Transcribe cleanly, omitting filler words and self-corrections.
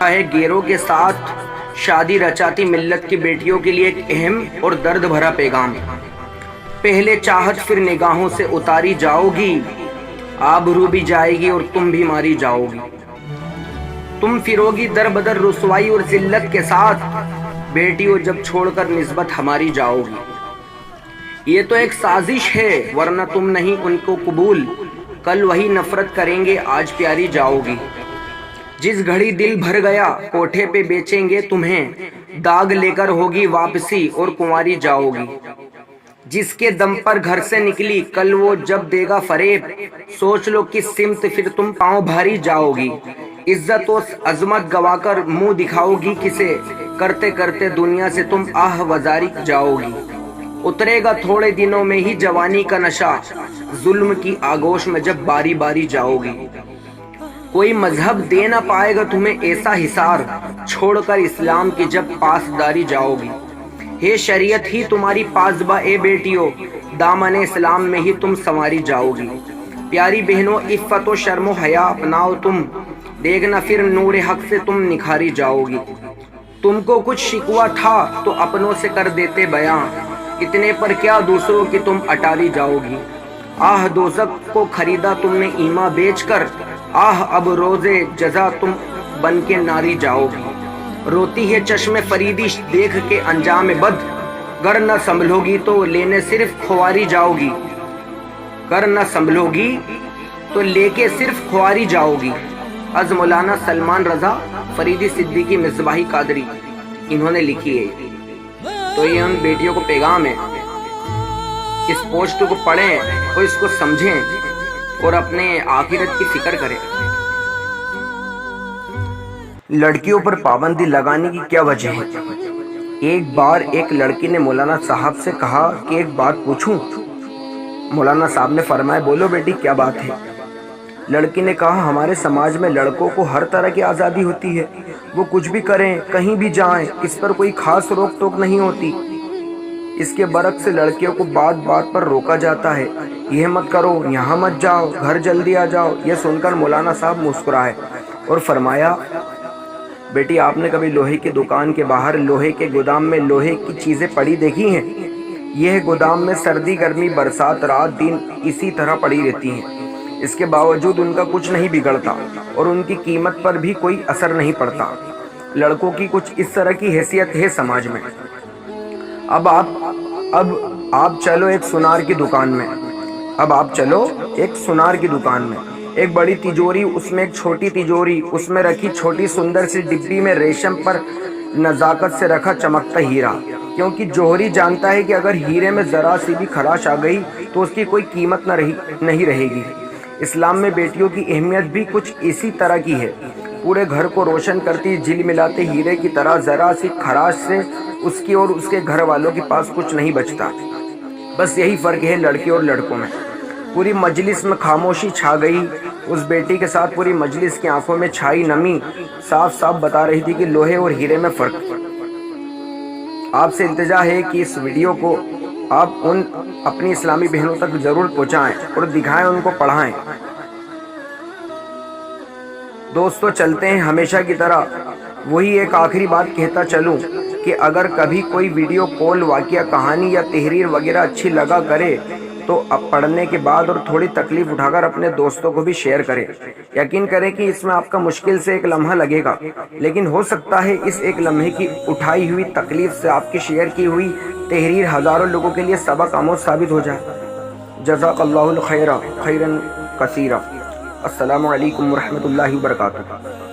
ہے گیروں کے ساتھ شادی رچاتی ملت کی بیٹیوں کے لیے ایک اہم اور درد بھرا پیغام۔ پہلے چاہت پھر نگاہوں سے اتاری جاؤ گی، آبرو بھی جائے گی اور تم بھی ماری جاؤ گی۔ تم پھروگی در بدر رسوائی اور ذلت کے ساتھ، بیٹیوں جب چھوڑ کر نسبت ہماری جاؤ گی۔ یہ تو ایک سازش ہے ورنہ تم نہیں ان کو قبول، کل وہی نفرت کریں گے آج پیاری جاؤ گی۔ جس گھڑی دل بھر گیا کوٹھے پہ بیچیں گے تمہیں، داغ لے کر ہوگی واپسی اور کنواری جاؤ گی۔ جس کے دم پر گھر سے نکلی کل وہ جب دے گا فریب، سوچ لو کس سمت پھر تم پاؤں بھاری جاؤ گی۔ عزت و عظمت گوا کر منہ دکھاؤ گی کسے، کرتے کرتے دنیا سے تم آہ وزاری جاؤ گی۔ اترے گا تھوڑے دنوں میں ہی جوانی کا نشہ، ظلم کی آگوش میں جب باری باری جاؤ گی۔ کوئی مذہب دے نہ پائے گا تمہیں ایسا حصار، چھوڑ کر اسلام کی جب پاسداری جاؤ گی۔ ہے شریعت ہی تمہاری پاسباں اے بیٹیوں، دامن اسلام میں ہی تم سنواری جاؤ گی۔ پیاری بہنوں عفت و شرم و حیا اپناؤ تم، دیکھنا پھر نور حق سے تم نکھاری جاؤ گی۔ تم کو کچھ شکوہ تھا تو اپنوں سے کر دیتے بیاں، اتنے پر کیا دوسروں کی تم اٹاری جاؤ گی۔ آہ دوزخ کو خریدا تم نے ایمان بیچ کر، آہ اب روزے جزا تم بن کے ناری جاؤ گی۔ روتی ہے چشم فریدی دیکھ کے انجام بد، گر نہ سنبھلو گی تو لینے صرف خواری جاؤ گی۔ گر نہ سنبھلو گی تو لے کے صرف خواری جاؤ گی۔ از مولانا سلمان رضا فریدی صدیقی مصباحی قادری، انہوں نے لکھی ہے۔ تو یہ ان بیٹیوں کو پیغام ہے، اس پوسٹ کو پڑھیں اور اس کو سمجھیں اور اپنے آخرت کی فکر کریں۔ لڑکیوں پر پابندی لگانے کی کیا وجہ ہے؟ ایک بار ایک لڑکی نے مولانا صاحب سے کہا کہ ایک بات پوچھوں؟ مولانا صاحب نے فرمایا بولو بیٹی کیا بات ہے؟ لڑکی نے کہا ہمارے سماج میں لڑکوں کو ہر طرح کی آزادی ہوتی ہے، وہ کچھ بھی کریں کہیں بھی جائیں، اس پر کوئی خاص روک ٹوک نہیں ہوتی۔ اس کے برعکس لڑکیوں کو بات بات پر روکا جاتا ہے، یہ مت کرو، یہاں مت جاؤ، گھر جلدی آ جاؤ۔ یہ سن کر مولانا صاحب مسکرائے اور فرمایا بیٹی آپ نے کبھی لوہے کی دکان کے باہر لوہے کے گودام میں لوہے کی چیزیں پڑی دیکھی ہیں؟ یہ گودام میں سردی گرمی برسات رات دن اسی طرح پڑی رہتی ہیں، اس کے باوجود ان کا کچھ نہیں بگڑتا اور ان کی قیمت پر بھی کوئی اثر نہیں پڑتا۔ لڑکوں کی کچھ اس طرح کی حیثیت ہے سماج میں۔ اب آپ چلو ایک سونار کی دکان میں، ایک بڑی تجوری، اس میں ایک چھوٹی تجوری، اس میں رکھی چھوٹی سندر سی ڈبی میں ریشم پر نزاکت سے رکھا چمکتا ہیرا، کیونکہ جوہری جانتا ہے کہ اگر ہیرے میں ذرا سی بھی خراش آ گئی تو اس کی کوئی قیمت نہیں رہے گی۔ اسلام میں بیٹیوں کی اہمیت بھی کچھ اسی طرح کی ہے، پورے گھر کو روشن کرتی جل ملاتے ہیرے کی طرح، ذرا سی خراش سے اس کی اور اس کے گھر والوں کے پاس کچھ نہیں بچتا۔ بس یہی فرق ہے لڑکے اور لڑکوں میں۔ پوری مجلس میں خاموشی چھا گئی، اس بیٹی کے ساتھ پوری مجلس کی آنکھوں میں چھائی نمی صاف صاف بتا رہی تھی کہ لوہے اور ہیرے میں فرق۔ آپ سے التجا ہے کہ اس ویڈیو کو آپ اپنی اسلامی بہنوں تک ضرور پہنچائیں اور دکھائیں، ان کو پڑھائیں۔ دوستو چلتے ہیں ہمیشہ کی طرح، وہی ایک آخری بات کہتا چلوں کہ اگر کبھی کوئی ویڈیو کال واقعہ کہانی یا تحریر وغیرہ اچھی لگا کرے تو اب پڑھنے کے بعد اور تھوڑی تکلیف اٹھا کر اپنے دوستوں کو بھی شیئر کریں۔ یقین کریں کہ اس میں آپ کا مشکل سے ایک لمحہ لگے گا، لیکن ہو سکتا ہے اس ایک لمحے کی اٹھائی ہوئی تکلیف سے آپ کی شیئر کی ہوئی تحریر ہزاروں لوگوں کے لیے سبق آموز ثابت ہو جائے۔ جزاک اللہ الخیر خیرا کثیرا۔ السلام علیکم ورحمۃ اللہ وبرکاتہ۔